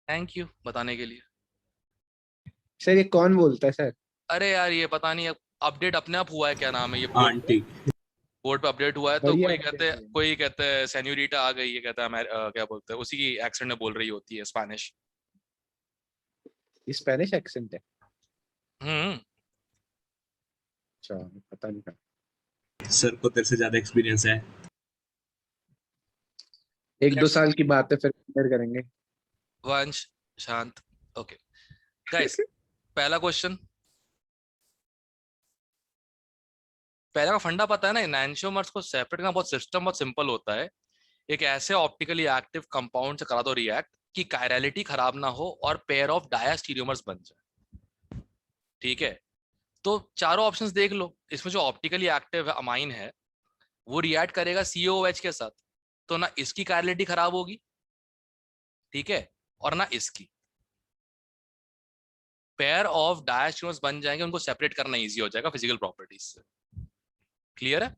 Thank you बताने के लिए। सर ये कौन बोलता है सर? अरे यार ये पता नहीं, अपडेट अपने आप हुआ है, क्या नाम है ये बोर्ड पे, आंटी। बोर्ड पे अपडेट हुआ है, तो बढ़िया update है। कोई कहते हैं सेन्यूरिटा आ गई है, कहता है क्या बोलते हैं, उसी की एक्सेंट में बोल रही होती है स्पेनिश। स्पेनिश एक्सेंट है? हम्म। अच्छा, पता नहीं था। सर को तेरे से ज्यादा एक्सपीरियंस है। 1-2 लेट्स साल की बात है, फिर क्लियर करेंगे। वंश शांत। ओके गाइस, पहला क्वेश्चन, पहला का फंडा पता है ना, एनांशियोमर्स को सेपरेट करना बहुत सिस्टम बहुत सिंपल होता है। एक ऐसे ऑप्टिकली एक्टिव कंपाउंड से करा दो रिएक्ट कि कायरलिटी खराब ना हो और पेयर ऑफ डायस्टीरियोमर्स बन जाए। ठीक है, तो चारों ऑप्शंस देख लो, इसमें जो ऑप्टिकली एक्टिव अमाइन है वो रिएक्ट करेगा COOH के साथ, तो ना इसकी कायरलिटी खराब होगी, ठीक है, और ना इसकी। पेयर ऑफ डायस्टीरियोमर्स बन जाएंगे, उनको सेपरेट करना इजी हो जाएगा फिजिकल प्रॉपर्टीज से। क्लियर है?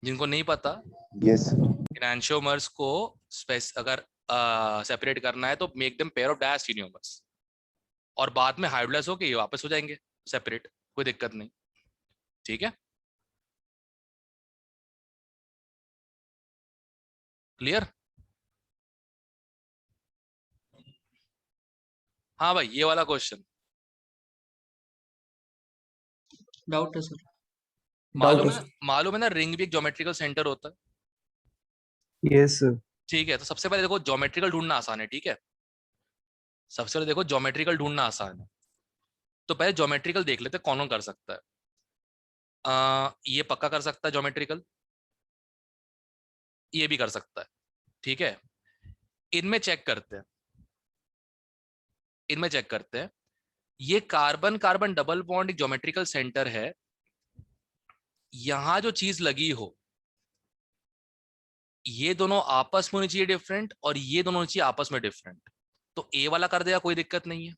जिनको नहीं पता, यस। एनांशियोमर्स को अगर सेपरेट करना है तो make them pair of diastereomers, और बाद में हाइब्रिडाइज होके ये वापस हो जाएंगे सेपरेट, कोई दिक्कत नहीं। ठीक है, क्लियर? हाँ भाई, ये वाला क्वेश्चन डाउट है सर। डाउट मालूम है है ना, सर। मालूम है ना, रिंग भी एक ज्योमेट्रिकल सेंटर होता है। Yes sir. ठीक है, तो सबसे पहले देखो ज्योमेट्रिकल ढूंढना आसान है, ठीक है, सबसे पहले देखो ज्योमेट्रिकल ढूंढना आसान है, तो पहले ज्योमेट्रिकल देख लेते हैं कौन कौन कर सकता है। ये पक्का कर सकता है ज्योमेट्रिकल, ये भी कर सकता है, ठीक है। इनमें चेक करते हैं, इनमें चेक करते हैं, ये कार्बन कार्बन डबल बॉन्ड एक ज्योमेट्रिकल सेंटर है, यहां जो चीज लगी हो ये दोनों आपस में होनी चाहिए डिफरेंट, और ये दोनों होनी चाहिए आपस में डिफरेंट, तो ए वाला कर देगा, कोई दिक्कत नहीं है।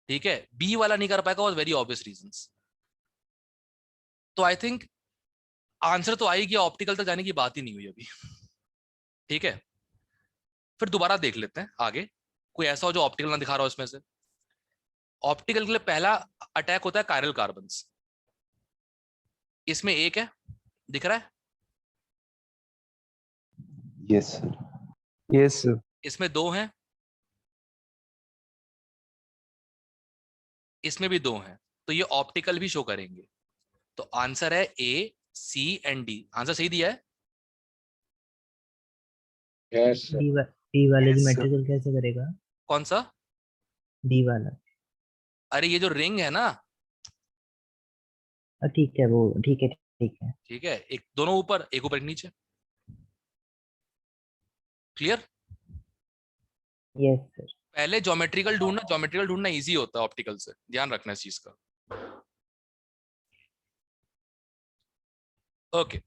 ठीक है, बी वाला नहीं कर पाएगा, वेरी ऑब्वियस रीजंस। तो आई थिंक आंसर तो आई कि ऑप्टिकल तक जाने की बात ही नहीं हुई अभी। ठीक है, फिर दोबारा देख लेते हैं आगे, कोई ऐसा हो जो ऑप्टिकल ना दिखा रहा हो इसमें से। ऑप्टिकल के लिए पहला अटैक होता है कायरल कार्बन्स, इसमें एक है, दिख रहा है, यस सर। Yes sir. इसमें दो हैं, इसमें भी दो हैं, तो ये ऑप्टिकल भी शो करेंगे। तो आंसर है A, C and D। Answer सही दिया है। Yes sir. डी वाले यस सर। ज्योमेट्रिकल कैसे करेगा? कौन सा? डी वाला। अरे ये जो रिंग है ना, ठीक है, वो ठीक है, ठीक है। ठीक है, एक दोनों ऊपर, एक ऊपर एक नीचे। क्लियर? Yes sir. पहले ज्योमेट्रिकल ढूंढना इजी होता है ऑप्टिकल से, ध्यान रखना इस चीज का। ओके,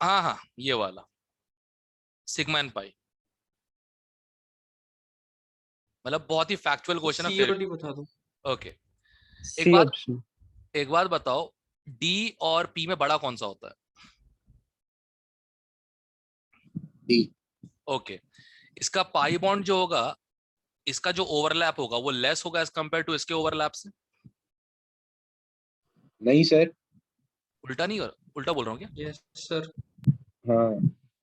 हाँ हाँ, ये वाला सिग्मा एंड पाई, मतलब बहुत ही फैक्चुअल क्वेश्चन है सी फिर और भी। डी बता दो। ओके, एक सी बात, ऑप्शन। एक बात बताओ, डी और पी में बड़ा कौन सा होता है? डी। ओके, इसका पाई बॉन्ड जो होगा, इसका जो ओवरलैप होगा वो लेस होगा एज कंपेयर टू इसके ओवरलैप से। नहीं सर। उल्टा नहीं, और उल्टा बोल रहा हूँ क्या? Yes sir. हाँ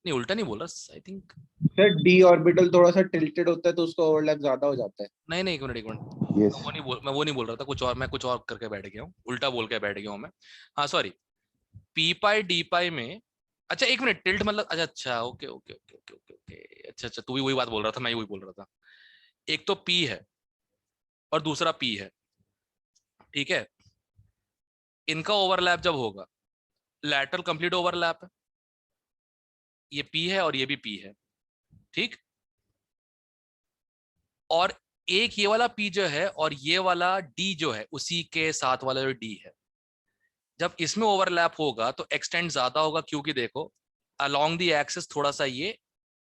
नहीं, उल्टा नहीं बोल रहा, I think. Sir, D orbital थोड़ा सा टिल्टेड होता है तो उसका ओवरलैप ज्यादा हो जाता है। नहीं नहीं, एक मिनट एक मिनट, यस। मैं वो नहीं बोल रहा था, कुछ और, मैं कुछ और करके बैठ गया हूँ, उल्टा बोल के बैठ गया हूँ मैं। हाँ सॉरी, पी पाई डी पाई में, अच्छा एक मिनट, टिल्ट मतलब, अच्छा अच्छा, okay okay okay okay okay okay, अच्छा अच्छा, तू भी वही बात बोल रहा था, मैं वही बोल रहा था। एक तो पी है और दूसरा पी है, ठीक है, इनका ओवरलैप जब होगा, लैटरल कंप्लीट ओवरलैप है, ये पी है और ये भी पी है, ठीक। और एक ये वाला पी जो है और ये वाला डी जो है, उसी के साथ वाला जो डी है, जब इसमें ओवरलैप होगा तो एक्सटेंड ज्यादा होगा, क्योंकि देखो अलोंग द एक्सिस थोड़ा सा ये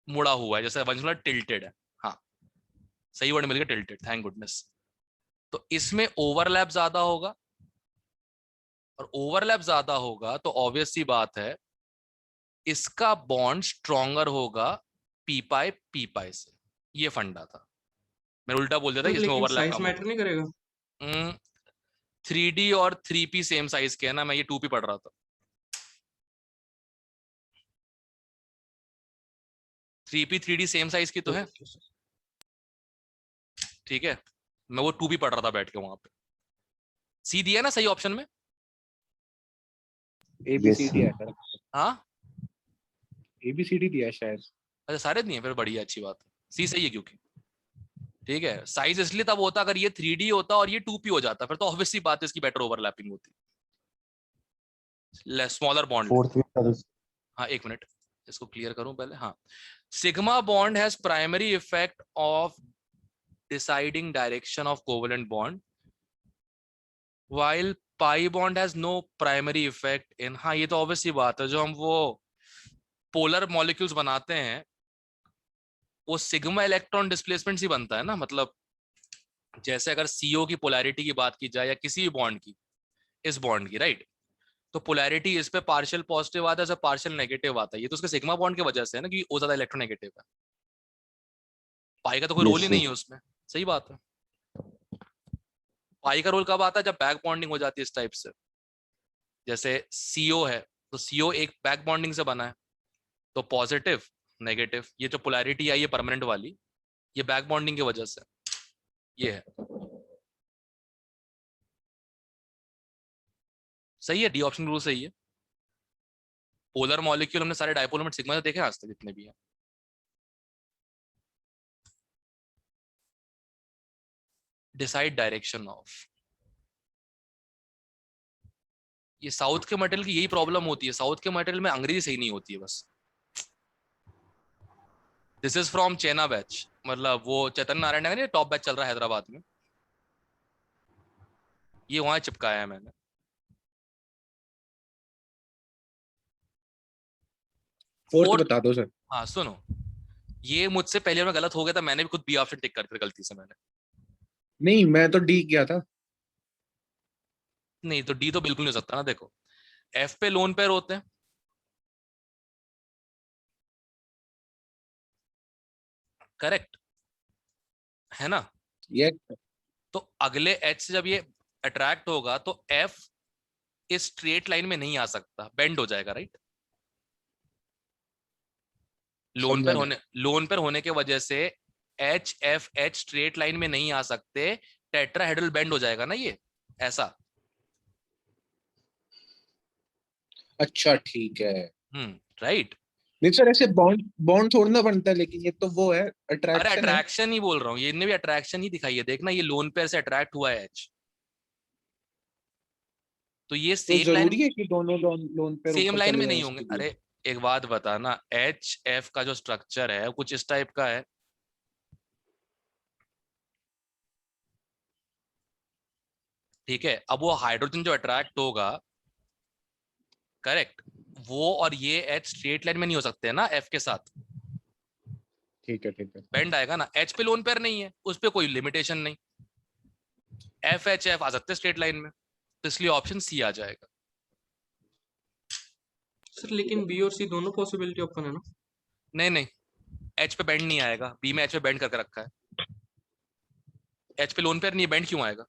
मुड़ा हुआ है, जैसे टिल्टेड है। हाँ, सही वर्ड मिल गया, टिल्टेड, थैंक गुडनेस। तो इसमें ओवरलैप ज्यादा होगा, और ओवरलैप ज्यादा होगा तो ऑब्वियस सी बात है इसका बॉन्ड स्ट्रॉन्गर होगा पी पाई से। ये फंडा था, मैंने उल्टा बोल दिया था सर कि इसमें लेकिन ओवरलैप साइज कम मैटर नहीं करेगा? होगा। 3D और 3P सेम साइज के है ना, मैं ये 2P पढ़ रहा था। 3P 3D सेम साइज की तो है, ओके सर। ठीक है। मैं वो 2P पढ़ रहा था बैठ के वहां पे। सी दिया ना सही ऑप्शन में? ABCD है सर, हाँ, ABCD दिया है शायद। अच्छा सारे नहीं है, फिर बढ़िया, अच्छी बात है, सी सही है क्योंकि ठीक है। साइज इसलिए तब होता अगर ये 3D होता और ये 2P हो जाता, फिर तो ऑब्वियसली बात है इसकी बेटर ओवरलैपिंग होती, स्मॉलर बॉन्ड फोर्थ लेते। भी हाँ एक मिनट, इसको क्लियर करूं पहले। हाँ, sigma bond has primary effect of deciding direction of covalent bond while pi bond has no primary effect in, हाँ ये तो ऑब्वियसली बात है, जो हम वो पोलर मॉलिक्यूल्स बनाते हैं वो सिग्मा इलेक्ट्रॉन डिस्प्लेसमेंट ही बनता है ना, मतलब जैसे अगर CO की पोलैरिटी की बात की जाए या किसी भी बॉन्ड की, इस बॉन्ड की, राइट, तो पोलैरिटी इस पे पार्शियल पॉजिटिव आता है, जब पार्शियल नेगेटिव आता है, ये तो उसके सिग्मा बॉन्ड की वजह से है ना, कि वो ज्यादा इलेक्ट्रोनेगेटिव है। पाई का तो कोई रोल ही नहीं है उसमें, सही बात है। पाई का रोल कब आता है? जब बैक बॉन्डिंग हो जाती है इस टाइप से, जैसे CO है तो CO एक बैक बॉन्डिंग से बना है, तो पॉजिटिव नेगेटिव, ये जो पोलैरिटी आई है परमानेंट वाली, ये बैक बॉन्डिंग की वजह से ये है। सही है, डी ऑप्शन रूल सही है। पोलर मॉलिक्यूल हमने सारे डायपोल में सिग्मा से देखे आज तक जितने भी हैं। डिसाइड डायरेक्शन ऑफ, ये साउथ के मटेरियल की यही प्रॉब्लम होती है, साउथ के मटेरियल में अंग्रेजी सही नहीं होती है बस। दिस इज फ्रॉम चेना बैच, मतलब वो चैतन्य नारायण नगर, टॉप बैच चल रहा है हैदराबाद में, ये वहां चिपकाया है मैंने। फोर्थ फोर्थ, बता दो सर। हाँ सुनो, ये मुझसे पहले में गलत हो गया था, मैंने भी खुद बी ऑप्शन टिक कर दिया गलती से मैंने। नहीं, मैं तो D किया था। नहीं तो डी तो बिल्कुल नहीं हो सकता ना, देखो एफ पे लोन पेयर होते हैं, करेक्ट है ना, ये तो अगले एच से जब ये अट्रैक्ट होगा तो एफ इस स्ट्रेट लाइन में नहीं आ सकता, बेंड हो जाएगा, राइट। समझा मैं। लोन पेयर होने के वजह से HFH स्ट्रेट लाइन में नहीं आ सकते, टेट्राहेड्रल बेंड हो जाएगा ना ये, ऐसा। अच्छा ठीक है। राइट। नहीं सर, ऐसे बॉन्ड बॉन्ड थोड़ा ना बनता है, लेकिन ये तो वो है, अरे अट्रैक्शन है। अट्रैक्शन ही बोल रहा हूँ, ये इनने भी अट्रैक्शन ही दिखाई है, देखना ये लोन पेयर से अट्रैक्ट हुआ है H, तो ये तो सेम लाइन, जरूरी है कि दोनों लोन लोन पे सेम ऊपर लाइन चले में जाए नहीं होंगे। उसके लिए? अरे एक बात बता ना, HF का जो स्ट्रक्चर है कुछ इस टाइप का है, ठीक है। अब वो हाइड्रोजन जो अट्रैक्ट होगा, करेक्ट, वो और ये H स्ट्रेट लाइन में नहीं हो सकते हैं ना F के साथ, ठीक है ठीक है। बेंड आएगा ना। H पे लोन पेयर नहीं है, उस पर कोई लिमिटेशन नहीं, FHF आ सकते स्ट्रेट लाइन में, तो इसलिए ऑप्शन सी आ जाएगा। सर लेकिन बी और सी दोनों पॉसिबिलिटी ओपन है ना? नहीं नहीं, H पे बेंड नहीं आएगा, बी में H पे बेंड करके रखा है, H पे लोन पेयर नहीं है, बेंड क्यों आएगा?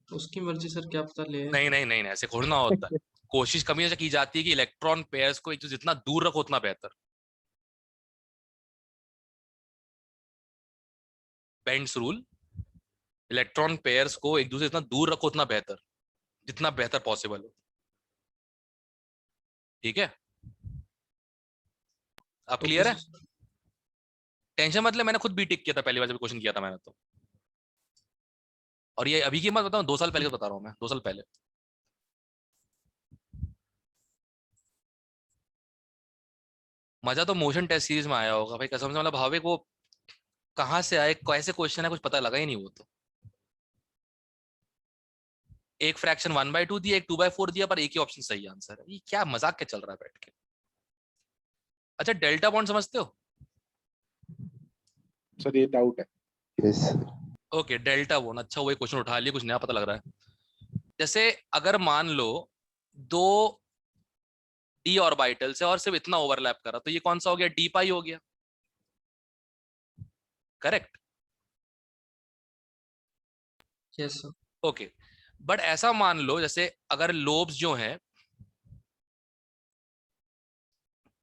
उसकी मर्जी सर, क्या पता ले आए। नहीं नहीं नहीं नहीं, ऐसे घोड़ना होता है, कोशिश कमी से की जाती है कि इलेक्ट्रॉन पेयर्स को एक दूसरे जितना दूर रखो उतना बेहतर। बेंड्स रूल, इलेक्ट्रॉन पेयर्स को एक दूसरे जितना दूर रखो उतना बेहतर, जितना बेहतर पॉसिबल हो, ठीक है। अब ओके क्लियर है, सर। टेंशन मतलब, मैंने खुद बी टिक किया था पहली बार जब क्वेश्चन किया था मैंने तो, और ये अभी की मत बताऊं, 2 साल पहले का बता रहा हूं मैं, 2 साल पहले। मजा तो मोशन टेस्ट सीरीज में आया होगा भाई कसम से, मतलब भावे को कहाँ से आए, कैसे क्वेश्चन है, कुछ पता लगा ही नहीं वो तो। एक फ्रैक्शन 1/2 दिया, एक 2/4 दिया, पर एक ही ऑप्शन सही आंसर है, ये क्या मजाक क्या चल रहा है बैठ के। अच्छा डेल्टा बॉन्ड समझते हो? सर ये डाउट है। यस ओके डेल्टा बॉन्ड, अच्छा वही क्वेश्चन उठा लिया, कुछ नया पता लग रहा है। जैसे अगर मान लो दो डी ऑर्बिटल से और सिर्फ इतना ओवरलैप करा, तो ये कौन सा हो गया, डी पाई हो गया, correct? Yes sir. Okay, but ऐसा मान लो जैसे अगर लोब्स जो है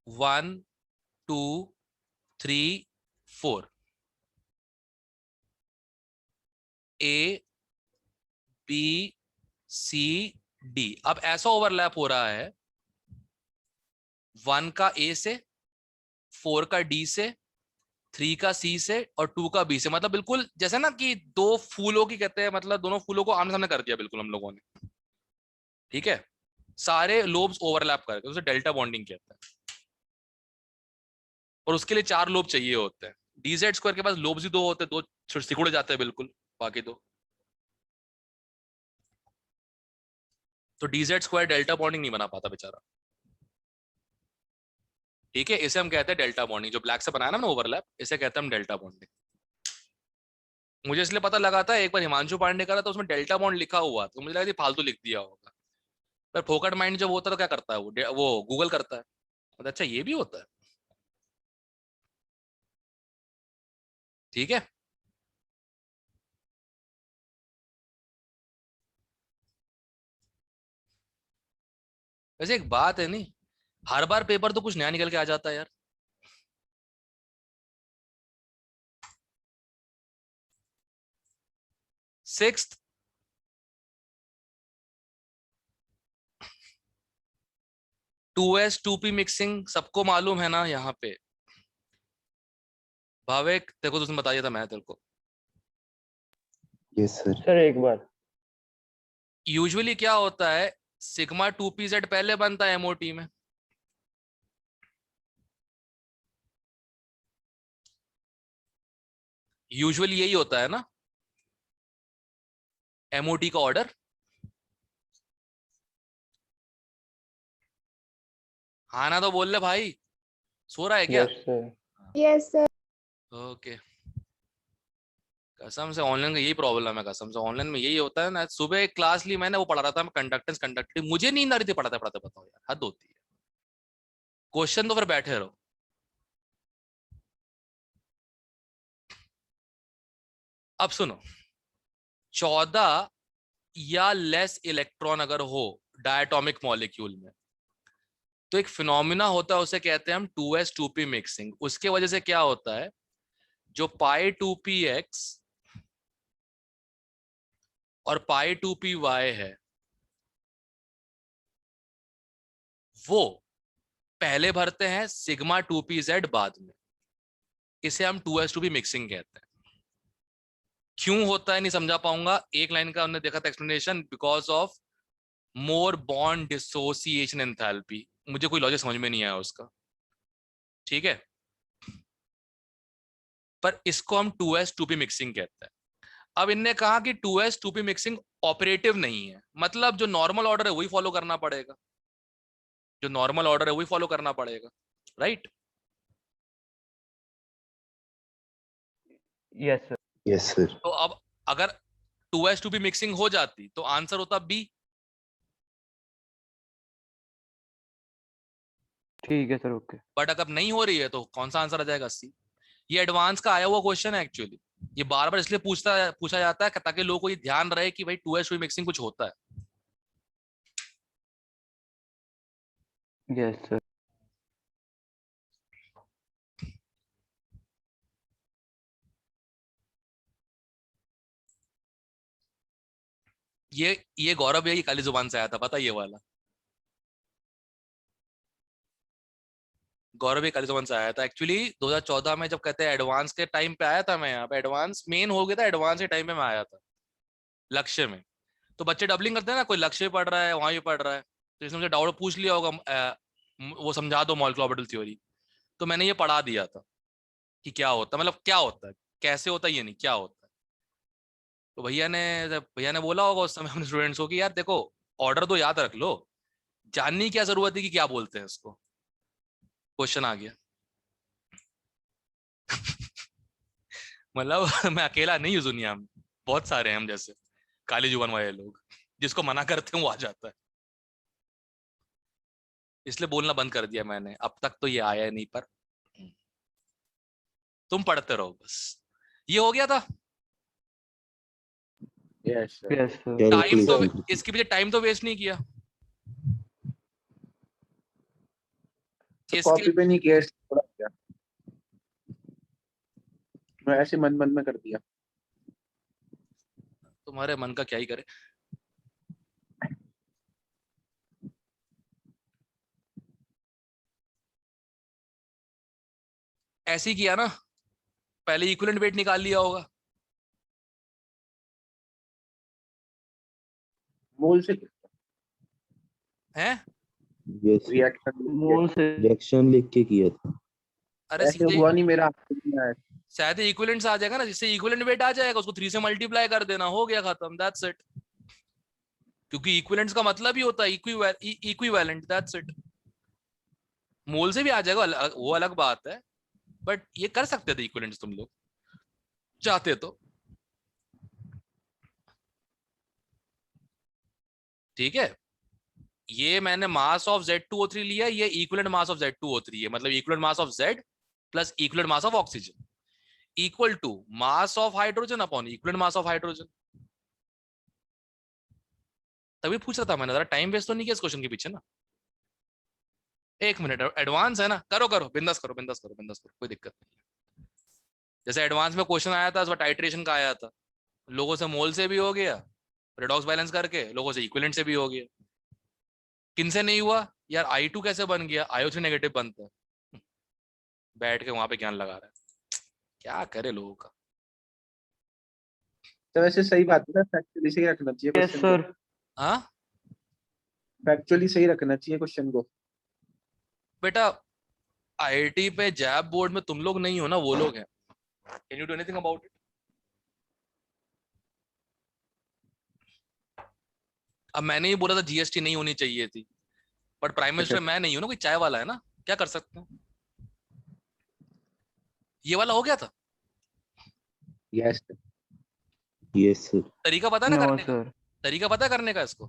1 2 3 4, ए बी सी डी, अब ऐसा ओवरलैप हो रहा है 1 का ए से, 4 का डी से, 3 का सी से और 2 का बी से, मतलब बिल्कुल जैसे ना कि दो फूलों की कहते हैं, मतलब दोनों फूलों को आमने सामने कर दिया बिल्कुल हम लोगों ने, ठीक है, सारे लोब्स ओवरलैप करके उसे डेल्टा बॉन्डिंग कहते हैं। और उसके लिए 4 लोब चाहिए होते हैं, डीजेड स्क्वायर के पास लोब्स ही 2 होते हैं, 2 सिकुड़ जाते हैं बिल्कुल, बाकी 2, तो डीजेड स्क्वायर डेल्टा बॉन्डिंग नहीं बना पाता बेचारा, ठीक है, इसे हम कहते हैं डेल्टा बॉन्डिंग, जो ब्लैक से बनाया ना ओवरलैप, इसे कहते हैं हम डेल्टा बॉन्डिंग। मुझे इसलिए पता लगा था, एक बार हिमांशु पांडे का था तो उसमें डेल्टा बॉन्ड लिखा हुआ, तो मुझे लगा कि फालतू लिख दिया होगा, पर फोकट माइंड जब होता है तो क्या करता है वो गूगल करता है, तो अच्छा ये भी होता है, ठीक है। वैसे एक बात है, नहीं हर बार पेपर तो कुछ नया निकल के आ जाता है यार। सिक्स्थ 2s 2p मिक्सिंग सबको मालूम है ना यहाँ पे, भावेक देखो तो तुमने बता दिया था मैं तेरे को। यस सर सर एक बार यूजुअली क्या होता है, सिग्मा 2pz पहले बनता है एमओटी में, यूजुअली यही होता है ना एमओटी का ऑर्डर। हाँ ना तो बोल ले भाई, सो रहा है क्या? Yes sir yes sir. Okay, कसम से ऑनलाइन का यही प्रॉब्लम है, कसम से ऑनलाइन में यही होता है ना। सुबह एक क्लास ली मैंने, वो पढ़ा रहा था मैं कंडक्टेंस कंडक्टिव, मुझे नींद आ रही थी पढ़ाते पढ़ाते, बताओ यार हद होती है। क्वेश्चन तो फिर बैठे रहो। अब सुनो, 14 या लेस इलेक्ट्रॉन अगर हो डायटोमिक मॉलिक्यूल में, तो एक फिनोमिना होता है, उसे कहते हैं हम 2s 2p मिक्सिंग। उसके वजह से क्या होता है, जो पाई 2px और पाई 2py है, वो पहले भरते हैं, सिग्मा 2pz बाद में, इसे हम 2s 2p मिक्सिंग कहते हैं। क्यों होता है नहीं समझा पाऊंगा, एक लाइन का हमने देखा था explanation, because of more bond dissociation enthalpy, मुझे कोई लॉजिक समझ में नहीं आया उसका, ठीक है, पर इसको हम 2s 2p मिक्सिंग कहते हैं। अब इनने कहा कि 2s 2p मिक्सिंग ऑपरेटिव नहीं है, मतलब जो नॉर्मल ऑर्डर है वही फॉलो करना पड़ेगा, जो नॉर्मल ऑर्डर है वही फॉलो करना पड़ेगा, right? Yes sir yes sir तो अब अगर 2s 2p मिक्सिंग हो जाती तो आंसर होता बी। ठीक है सर ओके बट अगर नहीं हो रही है तो कौन सा आंसर आ जाएगा, सी। ये एडवांस का आया हुआ क्वेश्चन है एक्चुअली, ये बार बार इसलिए पूछा जाता है ताकि लोगों को ये ध्यान रहे कि भाई 2s 2p मिक्सिंग कुछ होता है। यस सर ये गौरव भैया की काली जुबान से आया था, पता है ये वाला, गौरव काली जुबान से आया था एक्चुअली 2014 में, जब कहते हैं एडवांस के टाइम पे आया था मैं यहाँ पे, एडवांस मेन हो गया था, एडवांस के टाइम पे मैं आया था लक्ष्य में। तो बच्चे डबलिंग करते हैं ना, कोई लक्ष्य पढ़ रहा है वहां भी पढ़ रहा है, तो इसने मुझे डाउट पूछ लिया होगा, वो समझा दो मॉलिक्यूलर ऑर्बिटल थ्योरी, तो मैंने ये पढ़ा दिया था कि क्या होता है, मतलब क्या होता है, कैसे होता है, ये नहीं क्या होता है। तो भैया ने बोला होगा उस समय अपने स्टूडेंट्स को कि यार देखो, ऑर्डर तो याद रख लो, जानने की क्या जरूरत है कि क्या बोलते हैं इसको, क्वेश्चन आ गया। मतलब मैं अकेला नहीं हूँ दुनिया में, बहुत सारे हैं हम जैसे काली जुबान वाले लोग, जिसको मना करते हैं वो आ जाता है। इसलिए बोलना बंद कर दिया मैंने, अब तक तो ये आया नहीं, पर तुम पढ़ते रहो बस। ये हो गया था। Yes sir. Yes sir. Time तो Calculation. इसके पीछे टाइम तो वेस्ट नहीं किया इसके। कॉपी पे नहीं किया, इसलिए थोड़ा किया। मैं ऐसे मन मन में कर दिया। तुम्हारे मन का क्या ही करे। ऐसे ही किया ना, पहले इक्विवेलेंट वेट निकाल लिया होगा। मोल से हैं? Yes. रिएक्शन मोल से Reaction लिख के किया था. अरे ऐसे सीधे हुआ नहीं मेरा, हाथ में आया। शायद इक्विवेलेंट आ जाएगा ना, जिससे इक्विवेलेंट वेट आ जाएगा, उसको 3 से मल्टीप्लाई कर देना, हो गया खत्म, दैट्स इट। क्योंकि इक्विवेलेंट्स का मतलब ही होता है इक्विवेलेंट, दैट्स इट। मोल से भी आ जाएगा, वो अलग बात है, बट ये कर सकते थे इक्विवेलेंट्स तुम लोग चाहते तो। ठीक है, ये मैंने मास ऑफ Z2O3 लिया, ये इक्विवेलेंट मास ऑफ Z2O3 है, मतलब equivalent mass of Z plus equivalent mass of oxygen equal to mass of hydrogen upon equivalent mass of hydrogen. तभी पूछ रहा था मैंने, जरा टाइम वेस्ट तो नहीं किया इस क्वेश्चन के पीछे ना। एक मिनट, एडवांस है ना, करो करो, बिंदास करो, बिंदास करो, बिंदास करो, कोई दिक्कत नहीं। जैसे एडवांस में क्वेश्चन आया था, टाइट्रेशन का आया था, लोगों से मोल से भी हो गया, रेडॉक्स बैलेंस करके, लोगों से इक्विवेलेंट से भी हो गया। किन से नहीं हुआ यार? I2 कैसे बन गया? IO3 नेगेटिव बनता है। बैठ के वहां पे ज्ञान लगा रहा है, क्या करे लोगों का। तो वैसे सही बात है ना, फैक्चुअली सही रखना चाहिए यस क्वेश्चन को। सर। हाँ फैक्चुअली सही रखना चाहिए क्वेश्चन को। बेटा, IIT पे जैब बोर्ड में तुम लोग नहीं हो ना, वो लोग हैं। Can you do anything about it? अब मैंने ही बोला था GST नहीं होनी चाहिए थी, बट प्राइम मिनिस्टर मैं नहीं हूं ना, कोई चाय वाला है ना, क्या कर सकते हैं। ये वाला हो गया था। Yes Yes sir. तरीका पता है ना नो करने का? सर। तरीका पता है करने का इसको?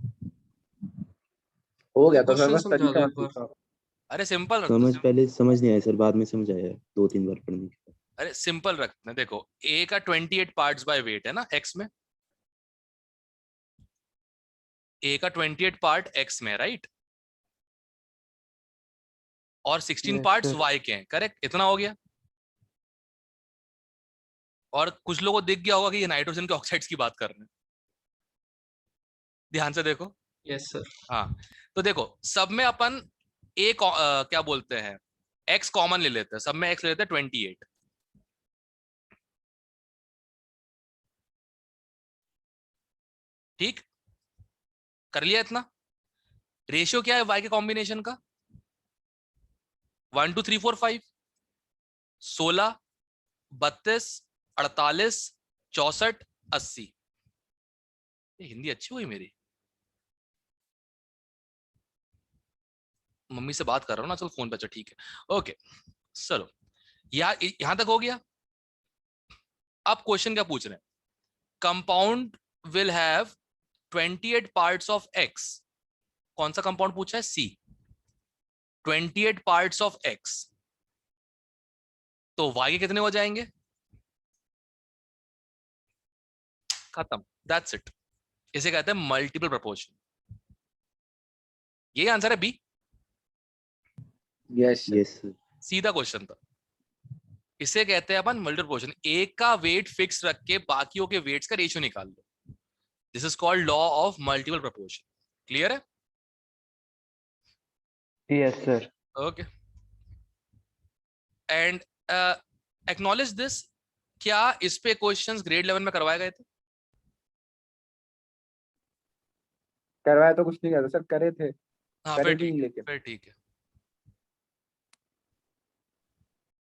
हो गया तो सर, क्वेश्चन बस समझा दो तरीका एक बार। अरे सिंपल रखते समझ हैं। पहले समझ नहीं आया सर, बाद में समझ आया 2-3 बार पढ़ने के बाद. अरे सिंपल रखते हैं, देखो A का 28 पार्ट्स बाय वेट है ना X में, A का 28 पार्ट X में, राइट, और 16 Yes, पार्ट्स sir. Y के हैं, करेक्ट, इतना हो गया। और कुछ लोगों को दिख गया होगा कि ये नाइट्रोजन के ऑक्साइड्स की बात कर रहे हैं, ध्यान से देखो। Yes sir. हाँ, तो देखो सब में अपन क्या बोलते हैं, X कॉमन ले लेते हैं, सब में X ले लेते हैं 28। ठीक, कर लिया इतना। रेशियो क्या है Y के कॉम्बिनेशन का? 1 2 3 4 5, 16, 32, 48, 64, 80। हिंदी अच्छी हुई मेरी, मम्मी से बात कर रहा हूँ ना, चल फोन पे, अच्छा ठीक है, ओके। चलो यहां तक हो गया। अब क्वेश्चन क्या पूछ रहे हैं? Compound will have 28 parts of X। कौन सा कंपाउंड पूछा है? C। 28 पार्ट्स ऑफ X, तो Y के कितने हो जाएंगे? खत्म, दैट्स इट। इसे कहते हैं मल्टीपल प्रोपोर्शन। ये आंसर है B, यस Yes sir. सीधा क्वेश्चन था। इसे कहते हैं अपन मल्टीपल प्रोपोर्शन। एक का वेट फिक्स रख के बाकियों के वेट्स का रेशियो निकाल लो, this is called law of multiple proportion. Clear है? Yes, sir. Okay, and acknowledge this. क्या इस पे क्वेश्चंस ग्रेड 11 में करवाए गए थे? करवाया तो कुछ नहीं करता सर, करे थे, हाँ, करे फिर भी ठीक नहीं है, लेकिन। फिर ठीक है।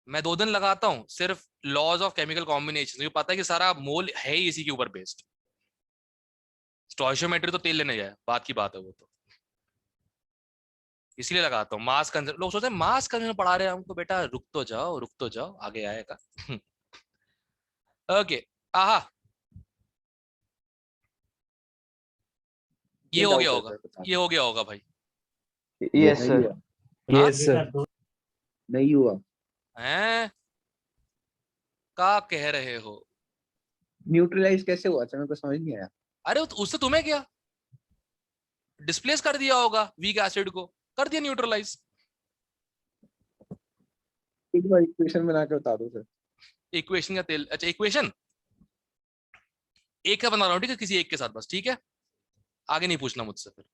मैं 2 दिन लगाता हूँ सिर्फ लॉज ऑफ केमिकल कॉम्बिनेशन, मुझे पता है कि सारा मोल है ही इसी के ऊपर बेस्ड। स्टोइशियोमेट्री तो तेल लेने जाए, बात की बात है वो तो, इसलिए लगाता हूँ। मास कंजर्वेशन, लोग सोचते हैं मास कंजर्वेशन पढ़ा रहे हैं हमको, बेटा रुक तो जाओ, रुक तो जाओ, आगे आएगा। ओके आहा ये हो doubt गया है होगा, सर, बता ये हो गया होगा भाई। यस नहीं सर। हुआ, हाँ यस सर। नहीं हुआ। हैं क्या कह रहे हो? न्यूट्रलाइज कैसे हुआ सर, मेरे को समझ नहीं आया। अरे उससे तुम्हें क्या, डिस्प्लेस कर दिया होगा वीक एसिड को, कर दिया न्यूट्रलाइज। एक बार इक्वेशन बना के बता दो सर। इक्वेशन का तेल, अच्छा इक्वेशन एक का बना रहा हूँ, ठीक है, किसी एक के साथ बस, ठीक है, आगे नहीं पूछना मुझसे फिर।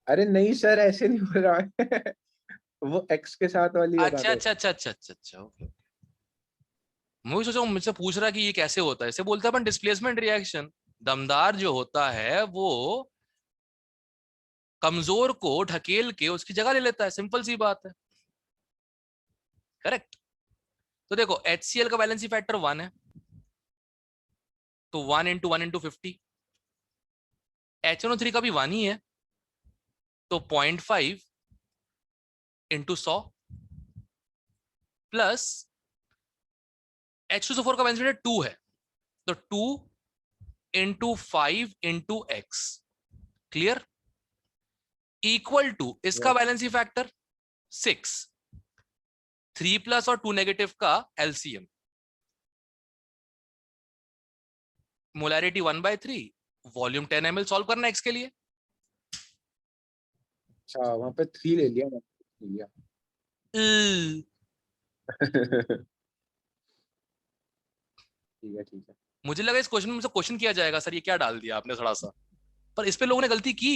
अरे नहीं सर, ऐसे नहीं हो रहा है। वो एक्स के साथ वाली बता अच्छा दो। अच्छा अच्छा अच्छा अच्छा अच्छा, ओके। मैं भी सोचा मुझसे पूछ रहा कि ये कैसे होता है, इसे बोलते हैं अपन डिस्प्लेसमेंट रिएक्शन। दमदार जो होता है वो कमजोर को ढकेल के उसकी जगह ले लेता है, सिंपल सी बात है। करेक्ट। तो देखो HCl का बैलेंसी फैक्टर 1 है, तो 1 × 1 × 50। HNO3 का भी 1 ही है, तो 0.5 × 100 प्लस H2SO4 का बैलेंस फैक्टर 2 है, तो 2 × 5 × x क्लियर, इक्वल टू इसका बैलेंसी फैक्टर 6, 3 प्लस और 2 नेगेटिव का LCM, molarity 1/3, volume 10 ml solve करना x के लिए। अच्छा, वहां पे 3 ले लिया मैंने, ले लिया। ठीक है ठीक है। मुझे लगा इस क्वेश्चन में मुझसे क्वेश्चन किया जाएगा, सर ये क्या डाल दिया आपने थोड़ा सा, पर इस पे लोगों ने गलती की।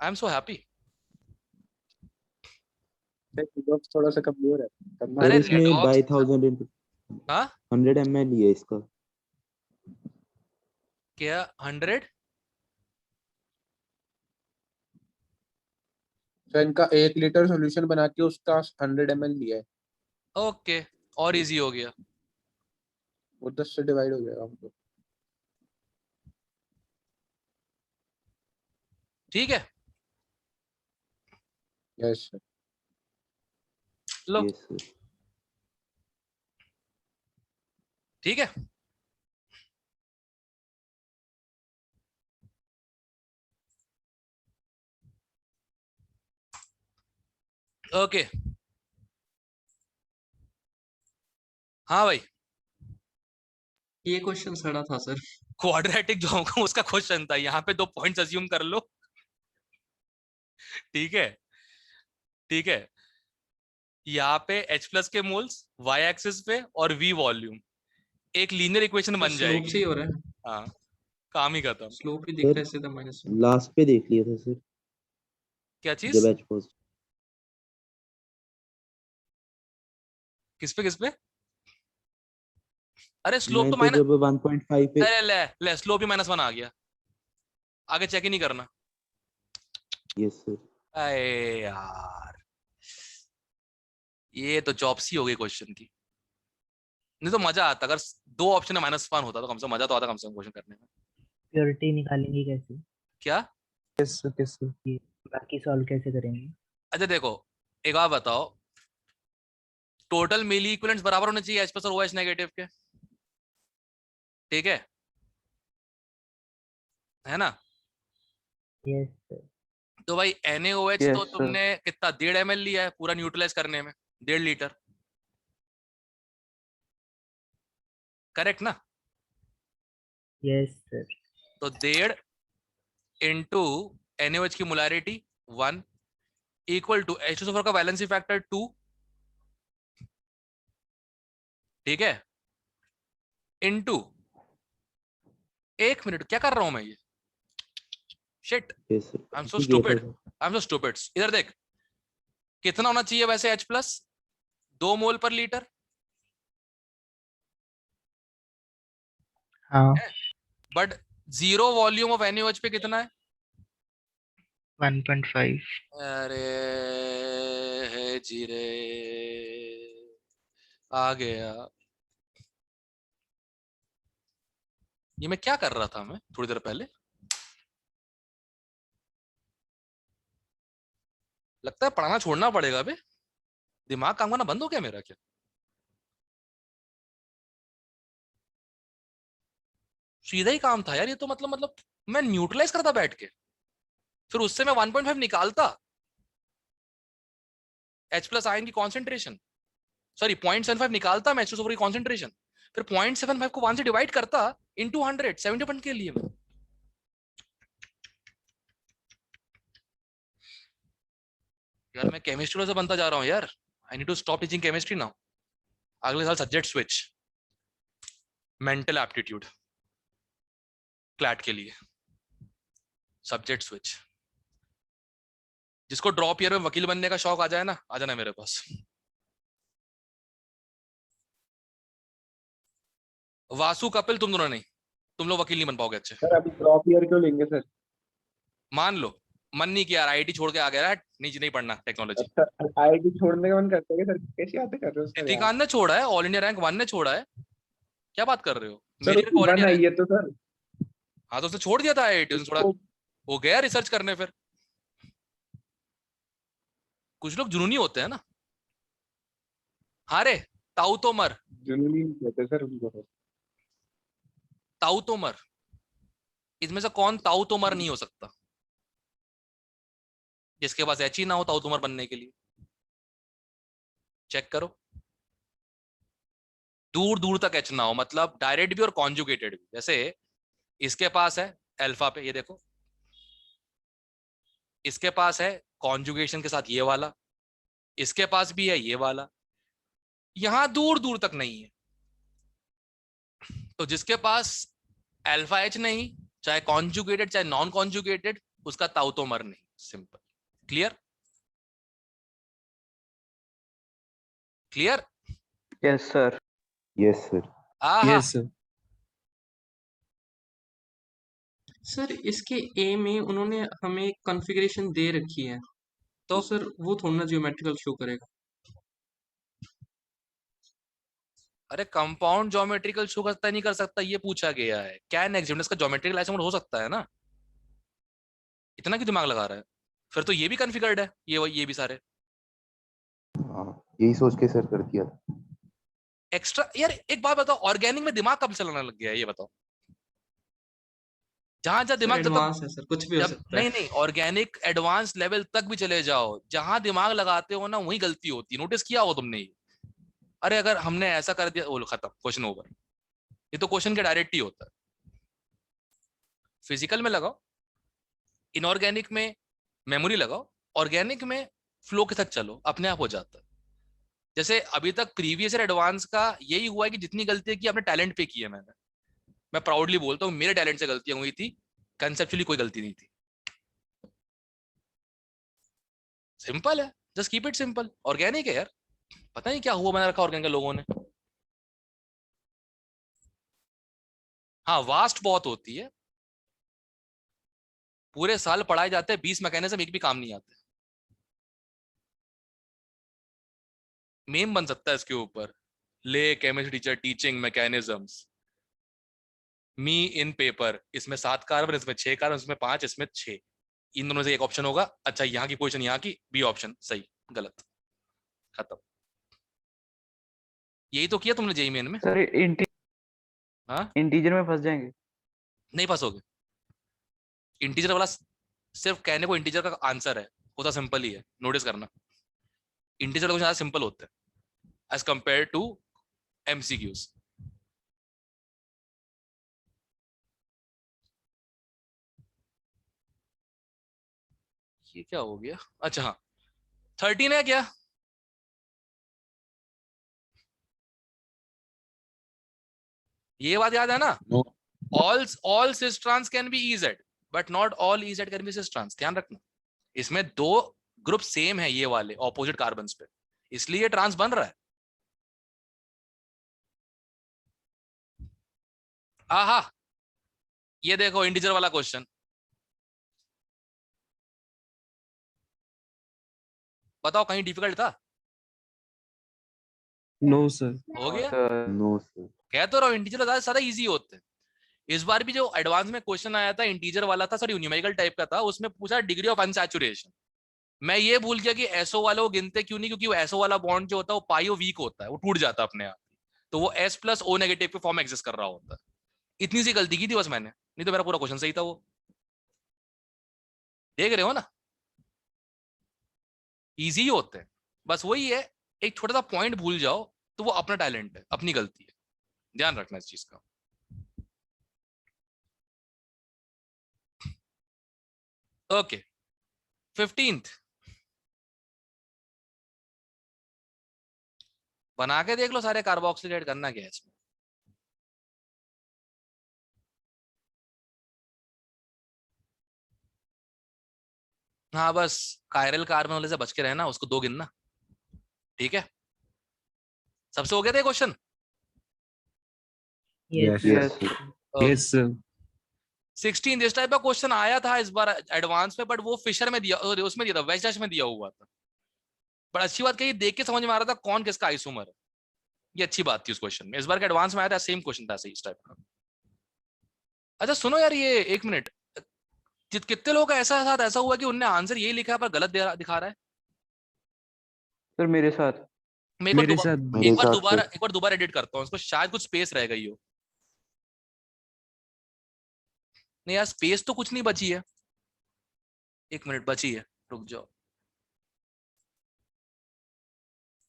I am so happy. Redox थोड़ा सा कमजोर है, करना अरे सर पड़ेगा। इसमें रेडॉक्स, बाई 1000 हाँ 100 ml ही है इसका। क्या 100? तो इनका 1 लीटर सॉल्यूशन बना के उसका 100 ml लिया है। ओके, और इजी हो गया। वो 10 से डिवाइड हो जाएगा हमको। ठीक है, यस सर। लो यस सर। ठीक है। ओके हाँ भाई, ये क्वेश्चन सड़ा था सर। क्वाड्रेटिक जो होगा उसका क्वेश्चन था, यहाँ पे 2 पॉइंट्स अज्यूम कर लो। ठीक है, ठीक है, यहाँ पे H+ के मोल्स y एक्सिस पे और V वॉल्यूम, एक लीनियर इक्वेशन सर बन स्लोप से ही जाएगी। हो रहा है, हाँ, काम ही खत्म। स्लोप ही दिख रहा सर है सीधा माइनस। लास्ट पे देख लिया था सर, क्या जब चीज, एच पॉजिटिव। किस पे किस पे? अरे स्लोप मैं तो तो माइनस, जब 1.5 पे। अरे ले ले स्लोप ही -1 आ गया, आगे चेक ही नहीं करना। Yes sir. अरे यार, ये तो चॉपसी हो गई क्वेश्चन की। नहीं तो मजा आता, अगर 2 ऑप्शन में -1 होता तो कम से कम मजा तो आता कम से कम क्वेश्चन करने में। प्योरिटी निकालेंगे कैसे? क्या? कैसे कैसे? ये बाकी सॉल्व कैसे करेंगे? अच्छा देखो, एक बात बताओ, टोटल मिली इक्विवेलेंट्स बराबर होने चाहिए H+ और OH नेगेटिव के, ठीक है ना? Yes sir. तो भाई NaOH तो यस सर। तुमने कितना 1.5 ml लिया है पूरा न्यूट्रलाइज करने में, 1.5 लीटर, करेक्ट ना? Yes sir. तो 1.5 इंटू NaOH की मोलैरिटी 1 इक्वल टू H2SO4 का वैलेंसी फैक्टर 2, ठीक है, इंटू, 1 मिनट क्या कर रहा हूं मैं ये, shit, yes sir, I am so ठीक है stupid, sir. I am so stupid. इधर देख, कितना होना चाहिए वैसे H+, 2 मोल पर लीटर, हाँ बट 0 वॉल्यूम ऑफ NaOH पे कितना है? 1.5। अरे है जीरे, आ गया। ये मैं क्या कर रहा था मैं थोड़ी देर पहले, लगता है पढ़ाना छोड़ना पड़ेगा बे, दिमाग काम करना बंद हो गया मेरा क्या? सीधा ही काम था यार ये तो, मतलब मैं न्यूट्रलाइज करता बैठ के, फिर उससे मैं 1.5 निकालता H+ आयन की कॉन्सेंट्रेशन, सॉरी 0.75 निकालता मैं H2SO4 की कॉन्सेंट्रेशन, फिर 0.75 को 1 से डिवाइड करता इंटू 100 70% के लिए मैं। यार मैं केमिस्ट्री से बनता जा रहा हूँ यार, I need to stop teaching chemistry now. अगले साल subject switch, mental aptitude CLAT के लिए सब्जेक्ट स्विच। जिसको ड्रॉप ईयर में वकील बनने का शौक आ जाए ना, आ जाना मेरे पास। वासु कपिल तुम दोनों नहीं, तुम लोग वकील नहीं बन पाओगे अच्छे। सर अभी ड्रॉप ईयर क्यों लेंगे सर? मान लो मन नहीं किया, आईआईटी छोड़ के आ गया, नहीं पढ़ना टेक्नोलॉजी। अच्छा आईआईटी छोड़ने का मन करता है क्या सर? कैसी बातें कर रहे हो सर यार? ऋतिकांत ने छोड़ा है, ऑल इंडिया रैंक 1 ने छोड़ा है, क्या बात कर रहे हो? सर मेरी उसकी ऑल बन इंडिया आई है तो सर हाँ तो उसने छोड़ दिया था आईआईटी, उसने छोड़ा, उसको वो गया रिसर्च करने। फिर कुछ लोग जुनूनी होते हैं ना। हाँ रे, ताऊ तोमर, जुनूनी नहीं कहते सर उनको सर। ताऊ तोमर, इसमें से कौन ताऊ तोमर नहीं हो सकता? जिसके पास एच ही ना हो ताऊ तोमर बनने के लिए, चेक करो। दूर दूर तक एच ना हो, मतलब डायरेक्ट भी और कॉन्जुगेटेड भी। जैसे इसके पास है अल्फा पे, ये देखो, इसके पास है कॉन्जुगेशन के साथ ये वाला, इसके पास भी है ये वाला, यहां दूर दूर तक नहीं है। तो जिसके पास अल्फा एच नहीं, चाहे कॉन्जुगेटेड चाहे नॉन कॉन्जुगेटेड, उसका ताऊ तोमर नहीं। Simple, clear clear. Yes sir. Yes sir. आहा, यस सर। सर इसके ए में उन्होंने हमें कॉन्फ़िगरेशन दे रखी है, तो सर वो थोड़ा ना ज्योमेट्रिकल शो करेगा। अरे कंपाउंड ज्योमेट्रिकल शो करता है नहीं कर सकता, ये पूछा गया है। कैन एग्जिस्ट का ज्योमेट्रिकल आइसोमर हो सकता है ना, इतना क्यों दिमाग लगा रहा है? फिर तो ये भी कॉन्फिगर्ड है, ये भी सारे हाँ यही सोच के सर कर दिया था। एक्स्ट्रा। यार एक बात बताओ, ऑर्गेनिक में दिमाग कब चलाने लग गया है ये बताओ? जहां जहां सर दिमाग, जब एडवांस है सर, कुछ भी हो जब सकता है। नहीं ऑर्गेनिक एडवांस लेवल तक भी चले जाओ, जहां दिमाग लगाते हो ना वही गलती होती है। नोटिस किया हो तुमने ये? अरे अगर हमने ऐसा कर दिया, बोलो खत्म, क्वेश्चन ओवर। ये तो क्वेश्चन के डायरेक्ट ही होता है। फिजिकल में लगाओ, इनऑर्गेनिक में मेमोरी लगाओ, ऑर्गेनिक में फ्लो के साथ चलो, अपने आप हो जाता है। जैसे अभी तक प्रीवियस ईयर एडवांस का यही हुआ है कि जितनी गलतियां की अपने टैलेंट पे की है मैंने। मैं प्राउडली बोलता हूँ मेरे टैलेंट से गलतियां हुई थी, कंसेप्चुअली कोई गलती नहीं थी। सिंपल है, just keep it simple. Organic है यार, पता नहीं क्या हुआ बना रखा ऑर्गेनिक के लोगों ने। हाँ वास्ट बहुत होती है, पूरे साल पढ़ाए जाते हैं 20 मैकेनिज्म, एक भी काम नहीं आते। मेम बन सकता है इसके ऊपर, ले केमिस्ट्री टीचर टीचिंग मैकेनिज्म्स मी इन पेपर। इसमें 7 कार्बन, इसमें 6 कार्बन, इसमें 5, इसमें 6। इन दोनों से एक ऑप्शन होगा। अच्छा यहाँ की पोजीशन यहाँ की, बी ऑप्शन सही, गलत, खत्म। यही तो किया तुमने जेई मेन में। सर हाँ इंटीजर में फंस जाएंगे। नहीं फंसोगे। इंटीजर वाला सिर्फ कहने को इंटीजर का आंसर है, होता सिंपल ही है। नोटिस करना, इंटीजर क्वेश्चन ज्यादा सिंपल होते हैं एज कंपेयर टू एमसीक्यूज। ये क्या हो गया? अच्छा हाँ, 13 है क्या? ये बात याद है ना? No. all cis trans can be EZ but not all EZ can be cis trans। ध्यान रखना, इसमें 2 ग्रुप सेम है, ये वाले ऑपोजिट कार्बन्स पे, इसलिए ट्रांस बन रहा है। आहा, ये देखो इंटीजर वाला क्वेश्चन, बताओ कहीं डिफिकल्ट था? No sir. हो गया। No sir. कह तो रहा हूं इंटीजर ज्यादा इजी होते हैं। इस बार भी जो एडवांस में क्वेश्चन आया था इंटीजर वाला था, सॉरी न्यूमेरिकल टाइप का था, उसमें पूछा डिग्री ऑफ अनसैचुरेशन। मैं ये भूल गया कि एसओ वाले वो गिनते क्यों नहीं, क्योंकि वो एसओ वाला बॉन्ड जो होता है वो पाइओ वीक होता है, वो टूट जाता है अपने आप, तो वो S+ O- पे फॉर्म एग्जिस्ट कर रहा होता है। इतनी सी गलती की थी बस मैंने, नहीं तो मेरा पूरा क्वेश्चन सही था वो। देख रहे हो ना, इजी होते हैं, बस वही है, एक छोटा सा पॉइंट भूल जाओ तो वो अपना टैलेंट है, अपनी गलती है, ध्यान रखना इस चीज का। ओके 15th बना के देख लो सारे कार्बोक्सिलेट, करना क्या है इसमें। हाँ बस कायरल कार्बन वाले से बच के रहना, उसको 2 गिनना, ठीक है। सबसे हो गया था question. Yes. Yes. Yes sir 16 इस टाइप का क्वेश्चन आया था इस बार एडवांस में, बट वो फिशर में दिया, उसमें दिया था, वेज डैश में दिया हुआ था। बट अच्छी बात कही, देख के समझ में आ रहा था कौन किसका आइसोमर है, ये अच्छी बात थी उस क्वेश्चन में। इस बार के एडवांस में आया था सेम क्वेश्चन था सही इस टाइप का। अच्छा सुनो यार, ये एक मिनट, कितने लोग का ऐसा साथ ऐसा हुआ कि उनने आंसर यही लिखा है पर गलत दिखा रहा है। सर मेरे साथ। मैं एक मेरे बार साथ मेरे साथ सर। एक बार दोबारा एडिट करता हूँ इसको, शायद कुछ स्पेस रह गई हो। नहीं यार स्पेस तो कुछ नहीं बची है, एक मिनट बची है, रुक जाओ,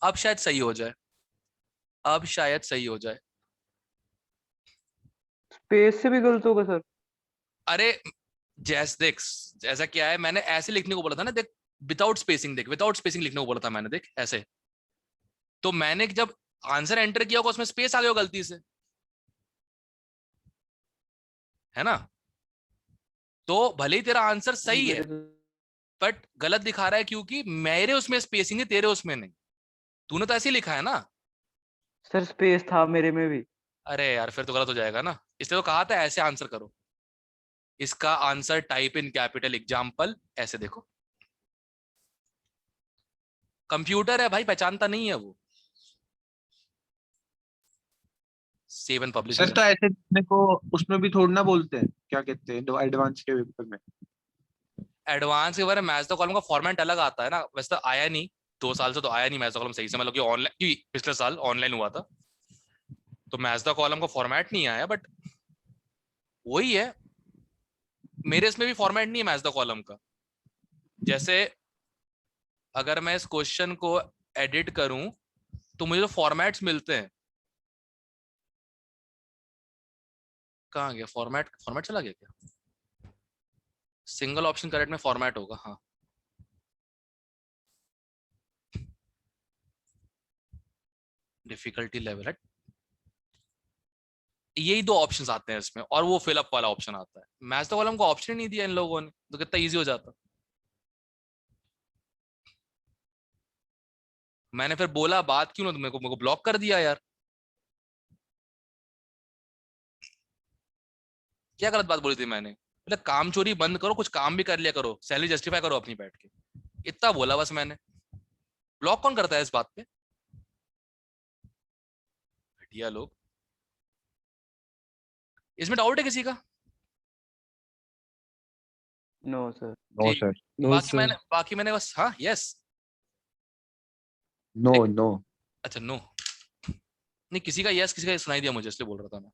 अब शायद सही हो जाए, अब शायद सही हो जाए। स्पेस से भी गलत होगा सर? अरे जैस देख, ऐसा क्या है, मैंने ऐसे लिखने को बोला था ना, देख विदाउट स्पेसिंग, देख विदाउट स्पेसिंग लिखने को बोला था मैंने, देख ऐसे। तो मैंने जब आंसर एंटर किया होगा उसमें स्पेस आ गया गलती से, है ना। तो भले ही तेरा आंसर सही है मेरे तो बट गलत दिखा रहा है, क्योंकि मेरे उसमें स्पेसिंग है, तेरे उसमें नहीं। तूने तो ऐसे ही लिखा है ना। सर स्पेस था मेरे में भी। अरे यार फिर तो गलत हो जाएगा ना, इसलिए तो कहा था ऐसे आंसर करो। इसका answer type in capital example, ऐसे देखो, कंप्यूटर है भाई, पहचानता नहीं है वो। सेव एंड पब्लिश हो सर जाए। तो ऐसे लिखने को उसमें भी थोड़ा ना बोलते हैं, क्या कहते हैं एडवांस के पेपर में। एडवांस के बारे में मैच द कॉलम का फॉर्मेट अलग आता है ना, वैसे तो आया नहीं, 2 साल से तो आया नहीं मैच द कॉलम सही से, मतलब कि ऑनलाइन, कि पिछले साल ऑनलाइन हुआ था तो मैच द कॉलम का फॉर्मेट नहीं आया, बट वही है, मेरे इसमें भी फॉर्मेट नहीं है मैच द कॉलम का। जैसे अगर मैं इस क्वेश्चन को एडिट करूं तो मुझे जो फॉर्मेट्स मिलते हैं, कहाँ गया फॉर्मेट, फॉर्मेट चला गया क्या, सिंगल ऑप्शन करेक्ट में फॉर्मेट होगा, हाँ। डिफिकल्टी लेवल है, यही 2 ऑप्शंस आते हैं इसमें, और वो फिलअप वाला ऑप्शन आता है। मैच द कॉलम को ऑप्शन नहीं दिया इन लोगों ने, तो कितना इजी हो जाता। मैंने फिर बोला बात क्यों ना, मेरे को ब्लॉक कर दिया यार, क्या गलत बात बोली थी मैंने। बोले काम चोरी बंद करो, कुछ काम भी कर लिया करो, सैलरी जस्टिफाई करो अपनी बैठ के, इतना बोला बस मैंने। ब्लॉक कौन करता है इस बात पे, घटिया लोग। इसमें डाउट है किसी का? No sir. नो ठीक, सर। नो सर बाकी मैंने बस हाँ यस, नो नो। अच्छा नो, नहीं किसी का यस किसी का सुनाई दिया मुझे, इसलिए बोल रहा था मैं।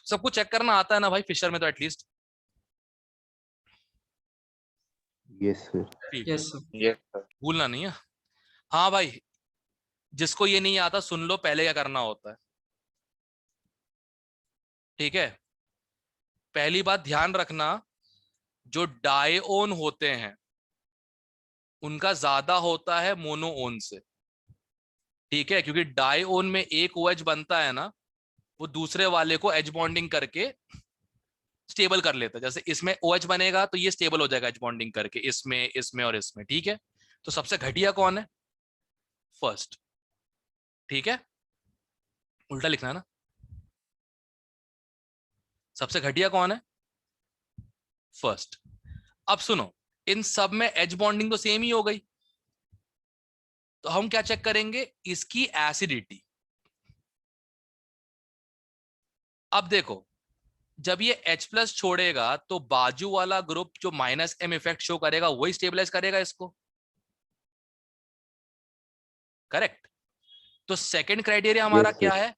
सबको चेक करना आता है ना भाई फिशर में तो एटलीस्ट। Yes sir. ठीक, यस सर। Yes sir. भूलना नहीं है। हाँ भाई, जिसको ये नहीं आता सुन लो पहले क्या करना होता है, ठीक है। पहली बात ध्यान रखना, जो डायओन होते हैं उनका ज्यादा होता है मोनोओन से, ठीक है, क्योंकि डायओन में एक OH बनता है ना, वो दूसरे वाले को एच बॉन्डिंग करके स्टेबल कर लेता है। जैसे इसमें OH बनेगा तो ये स्टेबल हो जाएगा एच बॉन्डिंग करके, इसमें इसमें और इसमें, ठीक है। तो सबसे घटिया कौन है, फर्स्ट, ठीक है, उल्टा लिखना है ना, सबसे घटिया कौन है, फर्स्ट। अब सुनो, इन सब में एच बॉन्डिंग तो सेम ही हो गई, तो हम क्या चेक करेंगे, इसकी एसिडिटी। अब देखो, जब ये H+ छोड़ेगा तो बाजू वाला ग्रुप जो -M इफेक्ट शो करेगा वही स्टेबलाइज करेगा इसको, करेक्ट। तो सेकंड क्राइटेरिया हमारा Yes, क्या sir. है?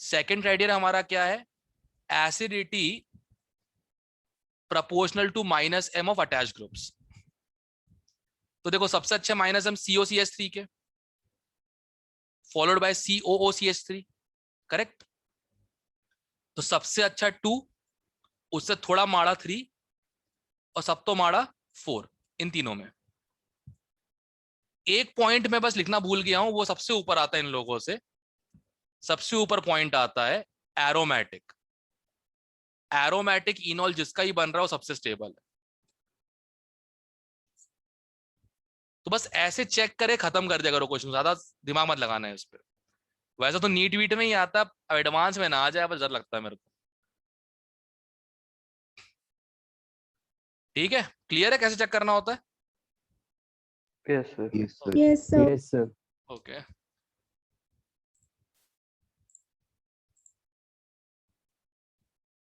सेकंड क्राइटेरिया हमारा क्या है? Acidity proportional to minus m of attached groups। तो देखो सबसे अच्छे माइनस m COCH3 के, फॉलोड बाय COOCH3, करेक्ट। तो सबसे अच्छा 2, उससे थोड़ा माड़ा 3 और सब तो माड़ा 4, इन तीनों में। एक पॉइंट में बस लिखना भूल गया हूं, वो सबसे ऊपर आता है इन लोगों से, सबसे ऊपर पॉइंट आता है एरोमेटिक। एरोमेटिक इनॉल जिसका ही बन रहा है वो सबसे स्टेबल है। तो बस ऐसे चेक करे, खत्म कर दिया करो क्वेश्चन, ज्यादा दिमाग मत लगाना है इस पे। वैसे तो नीट वीट में ही आता, एडवांस में ना आ जाए, बस डर लगता है मेरे को। ठीक है, क्लियर है कैसे चेक करना होता है? Yes, sir. Yes, sir. Yes, sir. Yes, sir. Okay.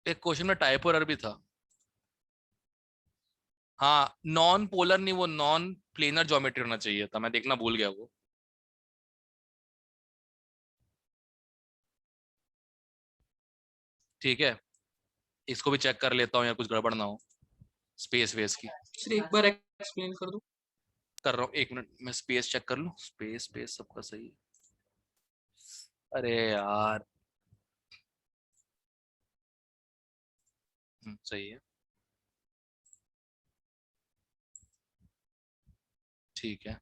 एक क्वेश्चन में टाइपो एरर भी था। हाँ, नॉन पोलर नहीं, वो नॉन प्लेनर ज्योमेट्री होना चाहिए था, मैं देखना भूल गया वो। ठीक है, इसको भी चेक कर लेता हूँ यार, कुछ गड़बड़ ना हो स्पेस वेस की। सर एक बार एक्सप्लेन कर दो। कर रहा हूँ, एक मिनट मैं स्पेस चेक कर लूँ। स्पेस स्पेस सबका सही है। अरे यार, सही है, ठीक है।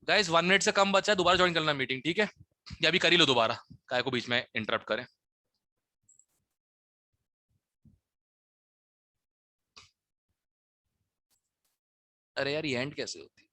गाइस 1 मिनट से कम बचा है, दोबारा ज्वाइन करना मीटिंग, ठीक है? या अभी कर ही लो दोबारा, काय को बीच में इंटरप्ट करें। अरे यार ये एंड कैसे होती है?